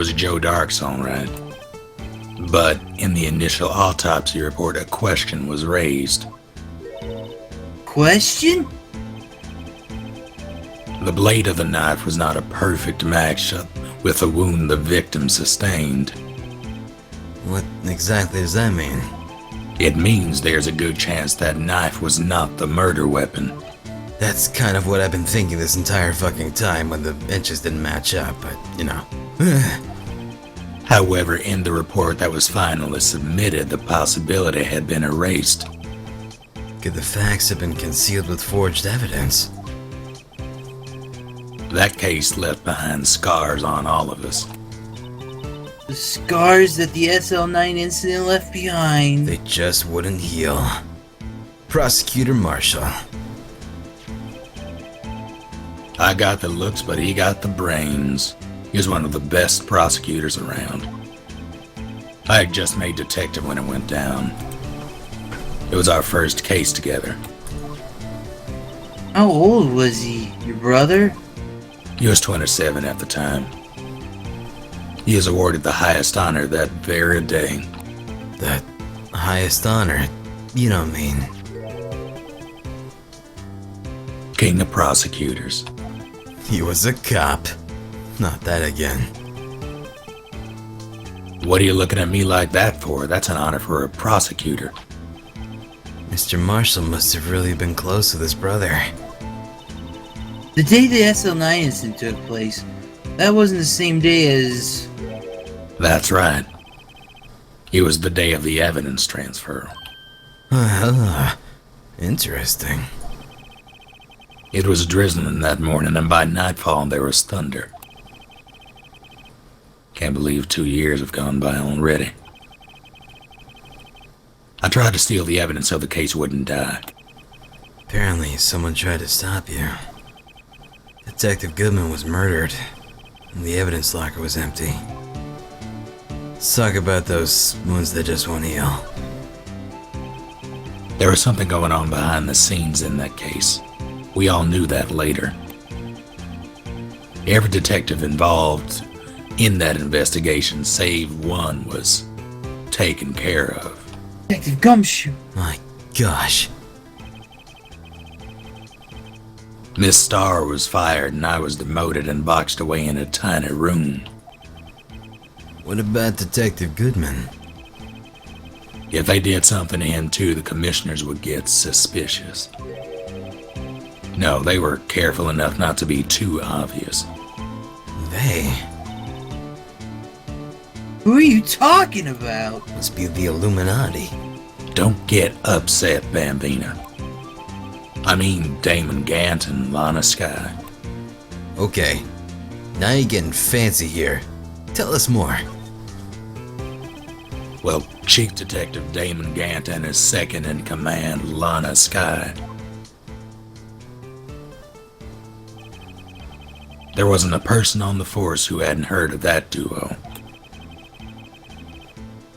was Joe Dark's all right. But in the initial autopsy report, a question was raised. Question? The blade of the knife was not a perfect match with the wound the victim sustained. What exactly does that mean? It means there's a good chance that knife was not the murder weapon. That's kind of what I've been thinking this entire fucking time when the inches didn't match up, but, you know. However, in the report that was finally submitted, the possibility had been erased. Could the facts have been concealed with forged evidence? That case left behind scars on all of us. The scars that the SL9 incident left behind. They just wouldn't heal. Prosecutor Marshall. I got the looks, but he got the brains. He was one of the best prosecutors around. I had just made detective when it went down. It was our first case together. How old was he? Your brother? He was 27 at the time. He was awarded the highest honor that very day. The highest honor? You don't mean... King of prosecutors. He was a cop. Not that again. What are you looking at me like that for? That's an honor for a prosecutor. Mr. Marshall must have really been close with his brother. The day the SL9 incident took place, that wasn't the same day as... That's right. It was the day of the evidence transfer. Interesting. It was drizzling that morning, and by nightfall there was thunder. Can't believe 2 years have gone by already. I tried to steal the evidence so the case wouldn't die. Apparently, someone tried to stop you. Detective Goodman was murdered, and the evidence locker was empty. Let's talk about those wounds that just won't heal. There was something going on behind the scenes in that case. We all knew that later. Every detective involved in that investigation, save one, was taken care of. Detective Gumshoe. My gosh. Miss Starr was fired and I was demoted and boxed away in a tiny room. What about Detective Goodman? If they did something to him too, the commissioners would get suspicious. No, they were careful enough not to be too obvious. They? Who are you talking about? Must be the Illuminati. Don't get upset, Bambina. I mean Damon Gant and Lana Skye. Okay, now you're getting fancy here. Tell us more. Well, Chief Detective Damon Gant and his second-in-command, Lana Skye. There wasn't a person on the force who hadn't heard of that duo.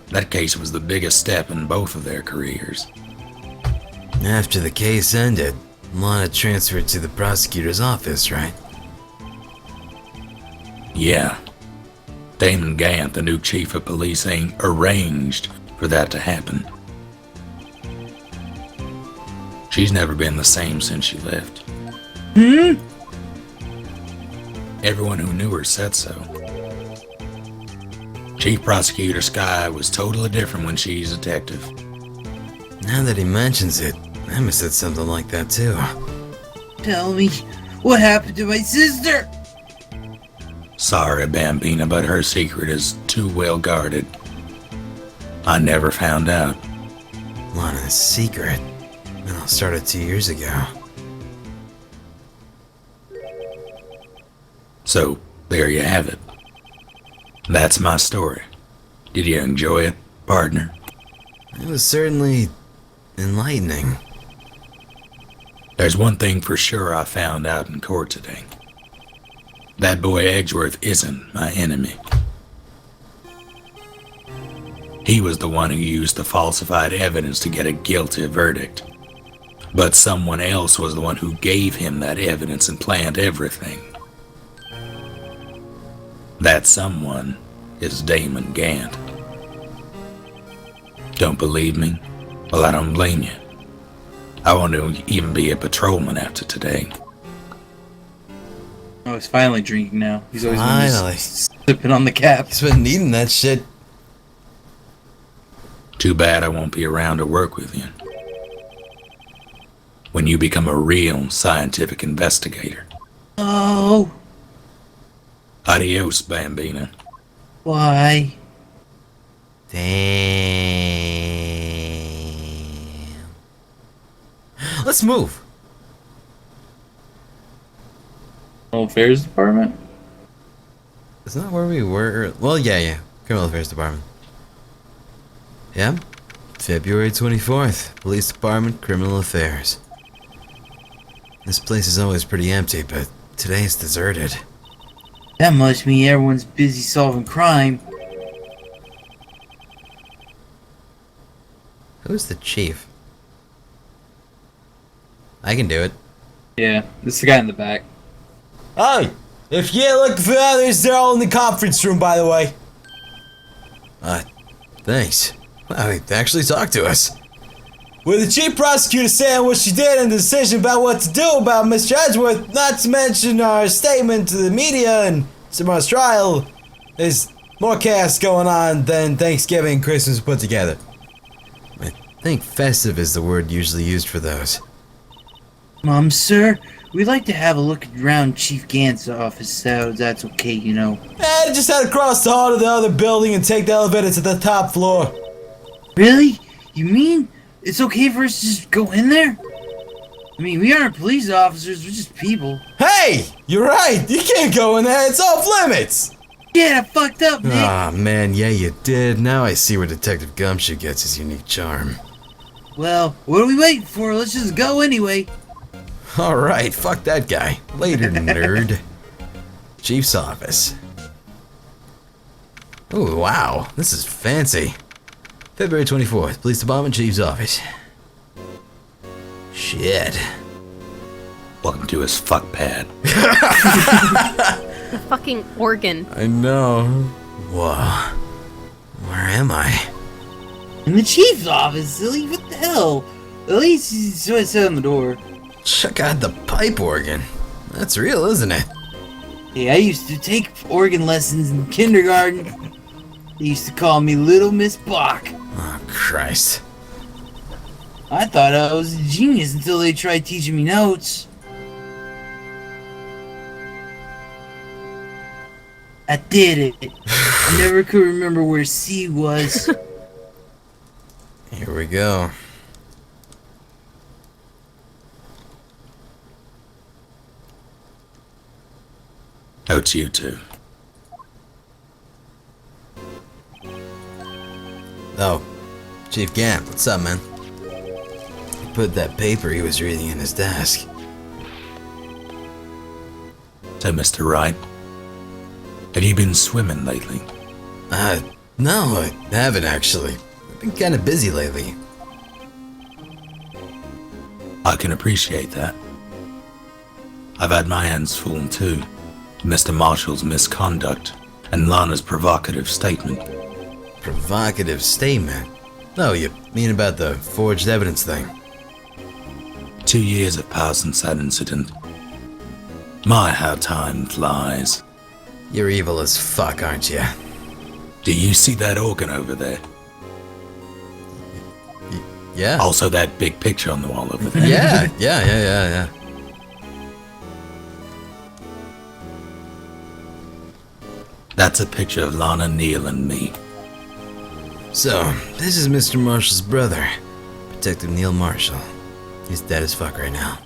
That case was the biggest step in both of their careers. After the case ended, Lana transferred to the prosecutor's office, right? Yeah. Damon Gant, the new chief of policing, arranged for that to happen. She's never been the same since she left. Everyone who knew her said so. Chief Prosecutor Skye was totally different when she's a detective. Now that he mentions it, Emma said something like that too. Tell me, what happened to my sister? Sorry, Bambina, but her secret is too well guarded. I never found out. Lana's secret. It all started 2 years ago. So, there you have it. That's my story. Did you enjoy it, partner? It was certainly enlightening. There's one thing for sure I found out in court today. That boy Edgeworth isn't my enemy. He was the one who used the falsified evidence to get a guilty verdict. But someone else was the one who gave him that evidence and planned everything. That someone is Damon Gant. Don't believe me? Well, I don't blame you. I want to even be a patrolman after today. Oh, he's finally drinking now. He's always been Finally. just sipping on the cap. He's been needing that shit. Too bad I won't be around to work with you when you become a real scientific investigator. Oh, Adios, Bambina. why? Damn. Let's move. Criminal Affairs Department? Isn't that where we were? Well, yeah. Criminal Affairs Department. Yeah. February 24th. Police Department, Criminal Affairs. This place is always pretty empty, but today it's deserted. That must mean everyone's busy solving crime. Who's the chief? I can do it. Yeah, this is the guy in the back. Hey, if you're looking for others, they're all in the conference room, by the way. Thanks. Wow, he actually talked to us. With the chief prosecutor saying what she did and the decision about what to do about Mr. Edgeworth, not to mention our statement to the media and tomorrow's trial, there's more chaos going on than Thanksgiving and Christmas put together. I think festive is the word usually used for those. Sir, we'd like to have a look around Chief Gant's office, so that's okay, you know. I just had to cross the hall to the other building and take the elevator to the top floor. Really? You mean it's okay for us to just go in there? I mean, we aren't police officers, we're just people. Hey! You're right! You can't go in there, it's off limits! Yeah, I fucked up, Nick. Aw, man, yeah, you did. Now I see where Detective Gumshoe gets his unique charm. Well, what are we waiting for? Let's just go anyway. Alright, fuck that guy. Later, nerd. Chief's office. Oh, wow. This is fancy. February 24th, Police Department, Chief's office. Shit. Welcome to his fuck pad. The fucking organ. I know. Whoa. Where am I? In the chief's office, silly. What the hell? At least he's what it said on the door. Check out the pipe organ. That's real, isn't it? Hey, I used to take organ lessons in kindergarten. They used to call me Little Miss Bach. Oh, Christ. I thought I was a genius until they tried teaching me notes. I did it. I never could remember where C was. Here we go. Oh, it's you two. Oh, Chief Gant, what's up, man? He put that paper he was reading in his desk. So, Mr. Wright, have you been swimming lately? No, I haven't actually. I've been kind of busy lately. I can appreciate that. I've had my hands full too. Mr. Marshall's misconduct and Lana's provocative statement. Provocative statement? No, you mean about the forged evidence thing? 2 years have passed since that incident. My, how time flies. You're evil as fuck, aren't you? Do you see that organ over there? Yeah. Also that big picture on the wall over there? Yeah. That's a picture of Lana, Neil, and me. So, this is Mr. Marshall's brother, Detective Neil Marshall. He's dead as fuck right now.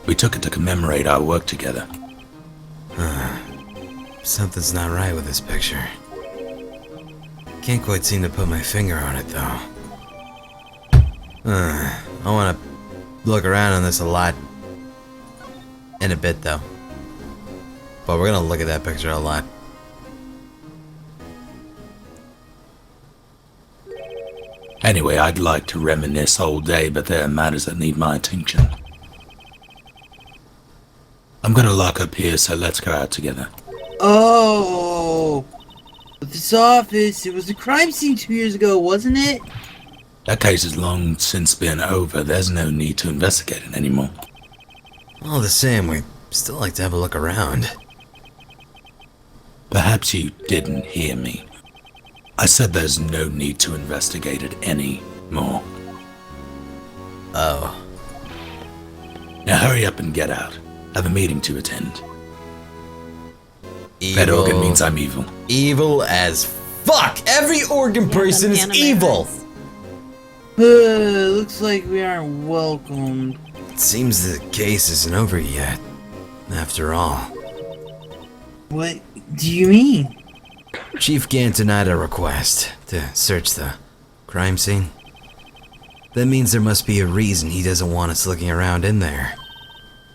We took it to commemorate our work together. Something's not right with this picture. Can't quite seem to put my finger on it, though. I want to look around on this a lot. In a bit, though. But we're gonna look at that picture a lot. Anyway, I'd like to reminisce all day, but there are matters that need my attention. I'm gonna lock up here, so let's go out together. Oh. police office. It was a crime scene 2 years ago, wasn't it? That case has long since been over. There's no need to investigate it anymore. All the same, we still like to have a look around. Perhaps you didn't hear me. I said there's no need to investigate it anymore. Oh. Now hurry up and get out. I have a meeting to attend. Evil. That organ means I'm evil. Evil as fuck! Every organ person is evil! Looks like we aren't welcomed. It seems the case isn't over yet. After all. What do you mean? Chief Gant denied our request to search the crime scene. That means there must be a reason he doesn't want us looking around in there.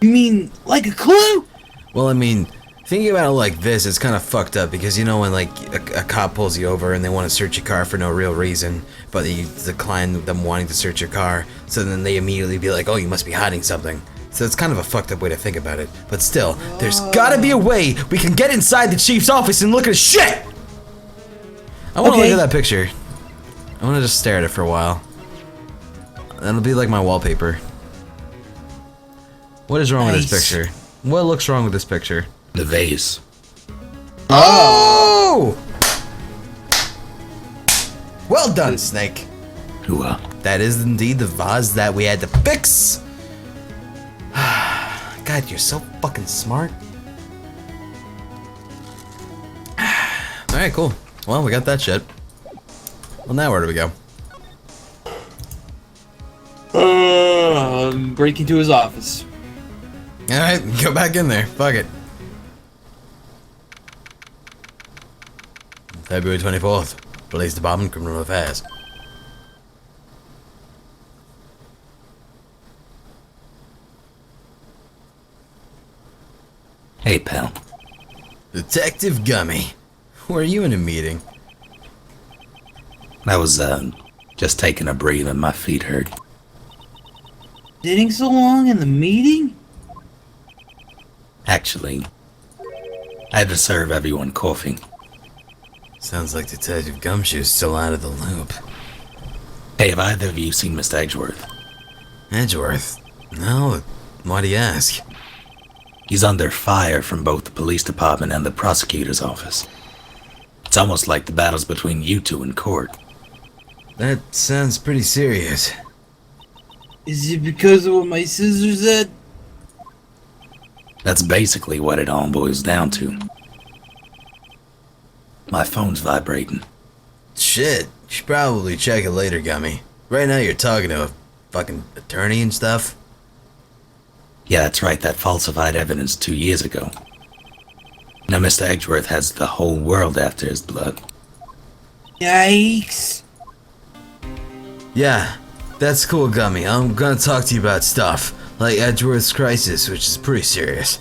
You mean like a clue? Well, I mean, thinking about it like this, it's kind of fucked up because you know when like a cop pulls you over and they want to search your car for no real reason, but you decline them wanting to search your car, so then they immediately be like, oh, you must be hiding something. So it's kind of a fucked up way to think about it. But still, there's gotta be a way we can get inside the chief's office and look at his shit! I want to look at that picture. I want to just stare at it for a while. That'll be like my wallpaper. What is wrong with this picture? What looks wrong with this picture? The vase. Oh! Well done, Snake. Hooah. That is indeed the vase that we had to fix. God, you're so fucking smart. Alright, cool. Well, we got that shit. Well, now where do we go? Break into his office. Alright, go back in there. Fuck it. February 24th. Police Department, Criminal Affairs. Hey, pal. Detective Gummy. Were you in a meeting? I was, just taking a breather. My feet hurt. Sitting so long in the meeting? Actually, I had to serve everyone coffee. Sounds like Detective Gumshoe's still out of the loop. Hey, have either of you seen Mr. Edgeworth? Edgeworth? No. Why do you ask? He's under fire from both the police department and the prosecutor's office. It's almost like the battles between you two in court. That sounds pretty serious. Is it because of what my sister said? That's basically what it all boils down to. My phone's vibrating. Shit, you should probably check it later, Gummy. Right now you're talking to a fucking attorney and stuff. Yeah, that's right, that falsified evidence 2 years ago. Now Mr. Edgeworth has the whole world after his blood. Yikes. Yeah, that's cool, Gummy. I'm gonna talk to you about stuff, like Edgeworth's crisis, which is pretty serious.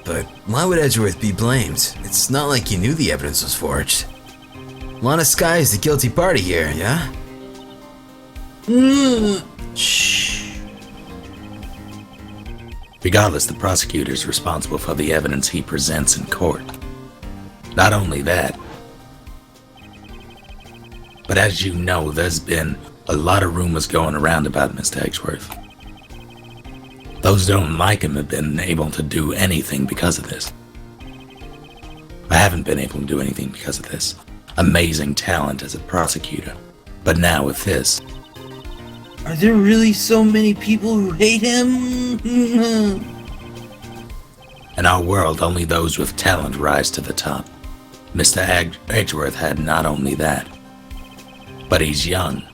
But why would Edgeworth be blamed? It's not like you knew the evidence was forged. Lana Skye is the guilty party here, yeah? Shh. Regardless, the prosecutor is responsible for the evidence he presents in court. Not only that, but as you know, there's been a lot of rumors going around about Mr. Edgeworth. Those who don't like him have been able to do anything because of this. I haven't been able to do anything because of this. Amazing talent as a prosecutor. But now with this, Are there really so many people who hate him? in our world, only those with talent rise to the top. Mr. Edgeworth had not only that, but he's young.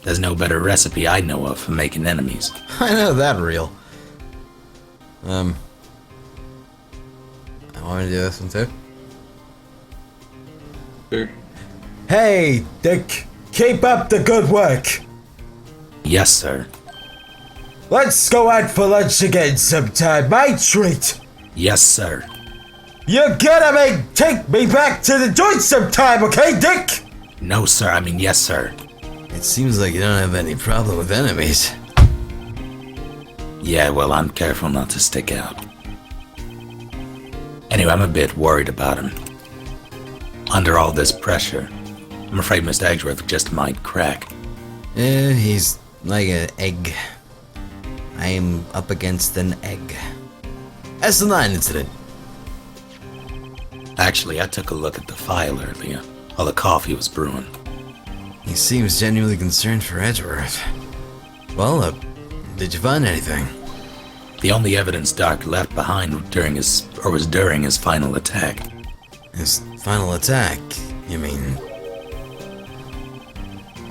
There's no better recipe I know of for making enemies. I know that real. I want to do this one too. Sure. Hey, Dick, keep up the good work. Yes, sir. Let's go out for lunch again sometime, my treat. Yes, sir. You're gonna take me back to the joint sometime, okay, Dick? No, sir. I mean, yes, sir. It seems like you don't have any problem with enemies. Yeah, well, I'm careful not to stick out. Anyway, I'm a bit worried about him. Under all this pressure, I'm afraid Mr. Edgeworth just might crack. He's like an egg. I'm up against an egg. That's the 9 incident. Actually, I took a look at the file earlier, while the coffee was brewing. He seems genuinely concerned for Edgeworth. Well, did you find anything? The only evidence Doc left behind during his final attack. His final attack, you mean?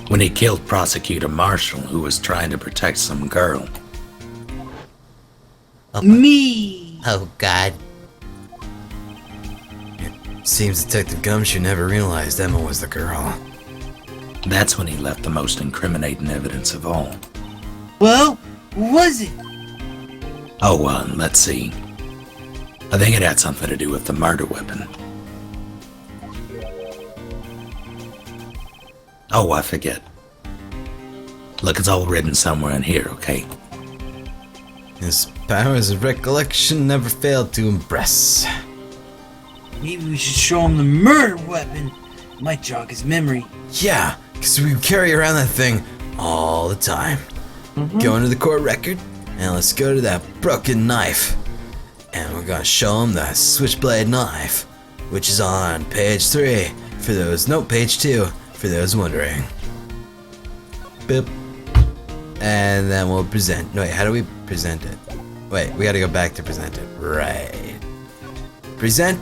When he killed Prosecutor Marshall, who was trying to protect some girl. Me! Oh, God. It seems Detective Gumshoe never realized Emma was the girl. That's when he left the most incriminating evidence of all. Well, what was it? Oh, let's see. I think it had something to do with the murder weapon. Oh, I forget. Look, it's all written somewhere in here, okay? His powers of recollection never failed to impress. Maybe we should show him the murder weapon. It might jog his memory. Yeah, because we carry around that thing all the time. Go into the court record, and let's go to that broken knife. And we're gonna show him the switchblade knife, which is on page 3, for those, no, page 2, for those wondering. Boop. And then we'll present, no wait, how do we present it? Wait, we gotta go back to present it, right. Present,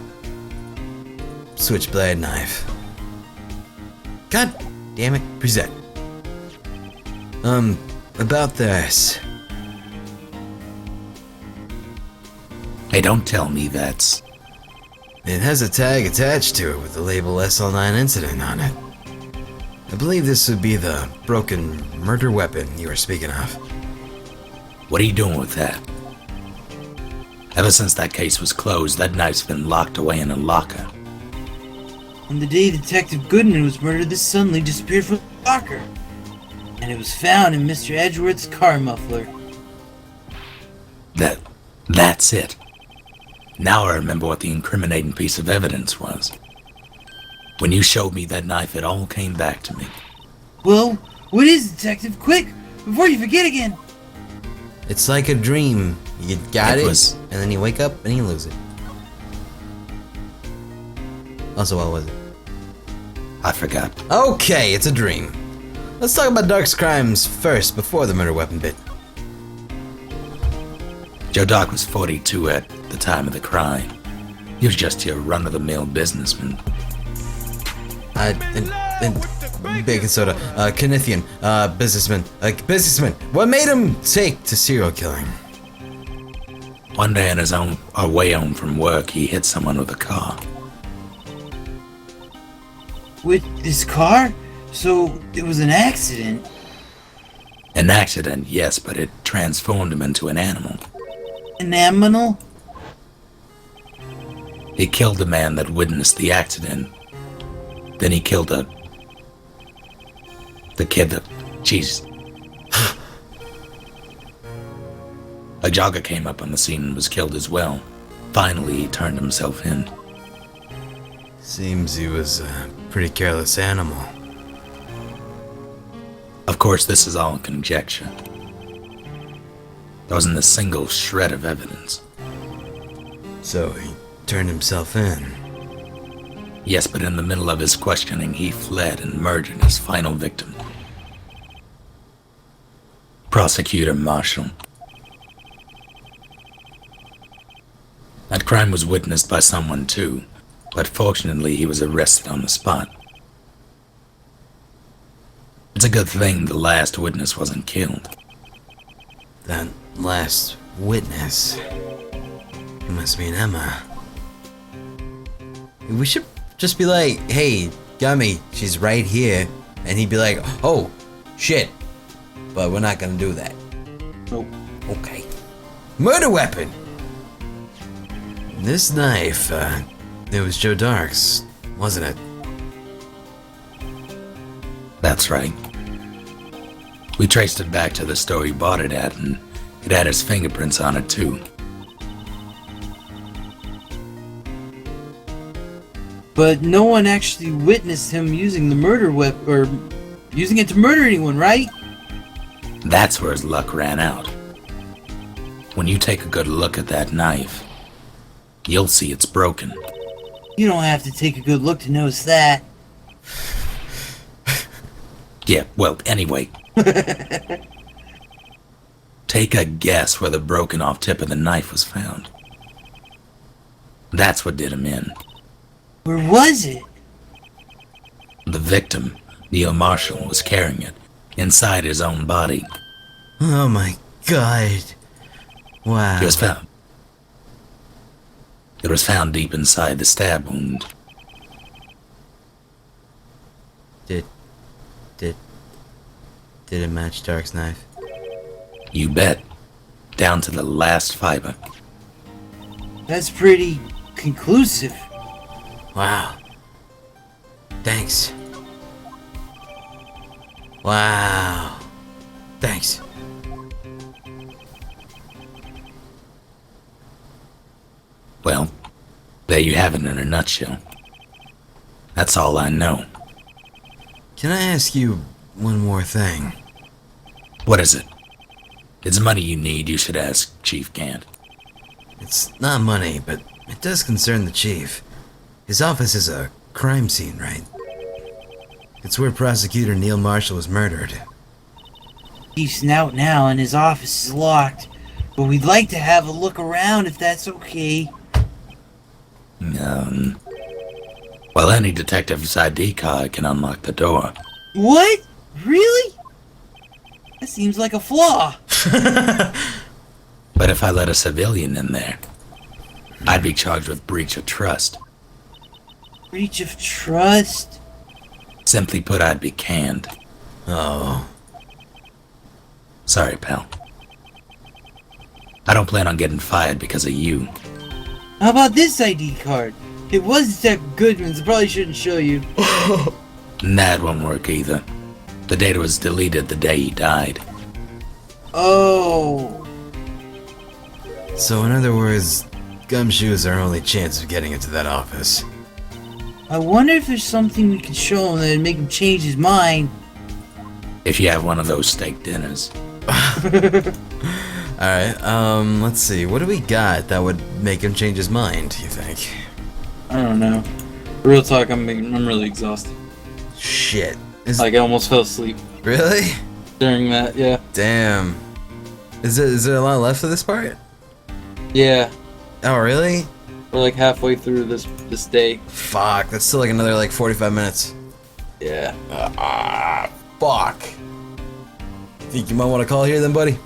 switchblade knife. God damn it, present. About this. Hey, don't tell me that's... It has a tag attached to it with the label SL9 incident on it. I believe this would be the broken murder weapon you were speaking of. What are you doing with that? Ever since that case was closed, that knife's been locked away in a locker. On the day Detective Goodman was murdered, this suddenly disappeared from the locker. And it was found in Mr. Edgeworth's car muffler. That's it. Now I remember what the incriminating piece of evidence was. When you showed me that knife, it all came back to me. Well, what is it, Detective? Quick, before you forget again. It's like a dream. You got it, was- and then you wake up and you lose it. Also, what was it? I forgot. Okay, it's a dream. Let's talk about Dark's crimes first, before the murder weapon bit. Joe Doc was 42 at the time of the crime. He was just your run-of-the-mill businessman. And bacon soda, Kennithian, businessman. What made him take to serial killing? One day on his way home from work, he hit someone with a car. With his car? So it was an accident? An accident, yes, but it transformed him into an animal. An animal? He killed the man that witnessed the accident. Then he killed the kid that... Jeez. A jogger came up on the scene and was killed as well. Finally, he turned himself in. Seems he was a pretty careless animal. Of course, this is all conjecture. There wasn't a single shred of evidence. So he turned himself in. Yes, but in the middle of his questioning, he fled and murdered his final victim. Prosecutor Marshall. That crime was witnessed by someone too, but fortunately he was arrested on the spot. It's a good thing the last witness wasn't killed. That last witness. It must be an Emma. We should just be like, hey, Gummy, she's right here. And he'd be like, oh, shit. But we're not gonna do that. Nope. Okay. Murder weapon! This knife, it was Joe Dark's, wasn't it? That's right. We traced it back to the store he bought it at, and it had his fingerprints on it too. But no one actually witnessed him using the murder weapon, or using it to murder anyone, right? That's where his luck ran out. When you take a good look at that knife, you'll see it's broken. You don't have to take a good look to notice that. Yeah, well, anyway. Take a guess where the broken off tip of the knife was found. That's what did him in. Where was it? The victim, Neil Marshall, was carrying it inside his own body. Oh my god. Wow. It was found. It was found deep inside the stab wound. Did it match Dark's knife? You bet. Down to the last fiber. That's pretty conclusive. Wow. Thanks. Wow. Thanks. Well, there you have it in a nutshell. That's all I know. Can I ask you one more thing? What is it? It's money you need, you should ask Chief Gant. It's not money, but it does concern the chief. His office is a crime scene, right? It's where prosecutor Neil Marshall was murdered. Chief's out now and his office is locked. But we'd like to have a look around if that's okay. Well, any detective's ID card can unlock the door. What? Really? That seems like a flaw. But if I let a civilian in there, I'd be charged with breach of trust. Breach of trust? Simply put, I'd be canned. Oh. Sorry, pal. I don't plan on getting fired because of you. How about this ID card? It was Detective Goodman's, probably shouldn't show you. And that won't work either. The data was deleted the day he died. Oh. So in other words, Gumshoe's our only chance of getting into that office. I wonder if there's something we could show him that'd make him change his mind. If you have one of those steak dinners. Alright, let's see. What do we got that would make him change his mind, you think? I don't know. Real talk, I'm really exhausted. Shit. Like, I almost fell asleep Really? during that, yeah. Damn. Is there a lot left of this part? Yeah, Oh, really? we're like halfway through this day. Fuck, that's still like another like 45 minutes. Yeah. Fuck. Think you might want to call here then, buddy?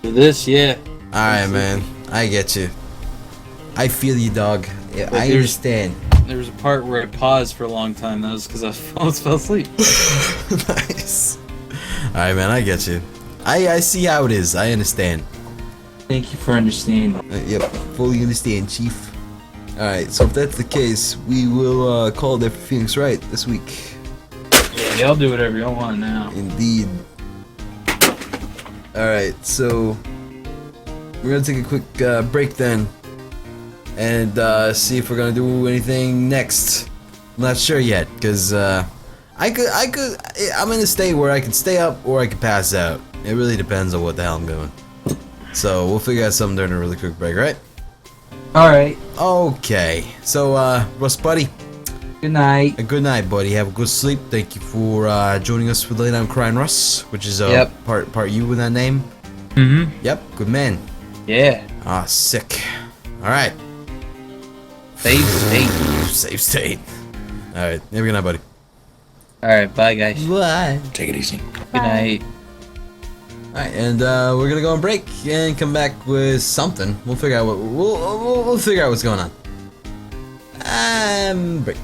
For this, yeah. Alright, man. I get you. I feel you, dog. Yeah, But I there's- understand. There was a part where I paused for a long time. That was because I almost fell asleep. Nice. Alright, man, I get you. I see how it is. I understand. Thank you for understanding. Yep, fully understand, Chief. Alright, so if that's the case, we will call it for Phoenix Wright this week. Yeah, y'all do whatever y'all want now. Indeed. Alright, so we're gonna take a quick break then. And see if we're gonna do anything next. I'm not sure yet, because I'm in a state where I can stay up or I can pass out. It really depends on what the hell I'm doing. So we'll figure out something during a really quick break, right? Alright. Okay. So Russ, buddy, Good night. a good night, buddy. Have a good sleep. Thank you for joining us for Late Night Cry and Russ, which is Yep. part you with that name. Mm-hmm. Yep, good man. Yeah. Ah, sick. All right. Save state. Safe state. All right. Have a good night, buddy. Alright, bye guys. Bye. Take it easy. Good night. Alright, and we're gonna go on break and come back with something. We'll figure out what we'll figure out what's going on. Break.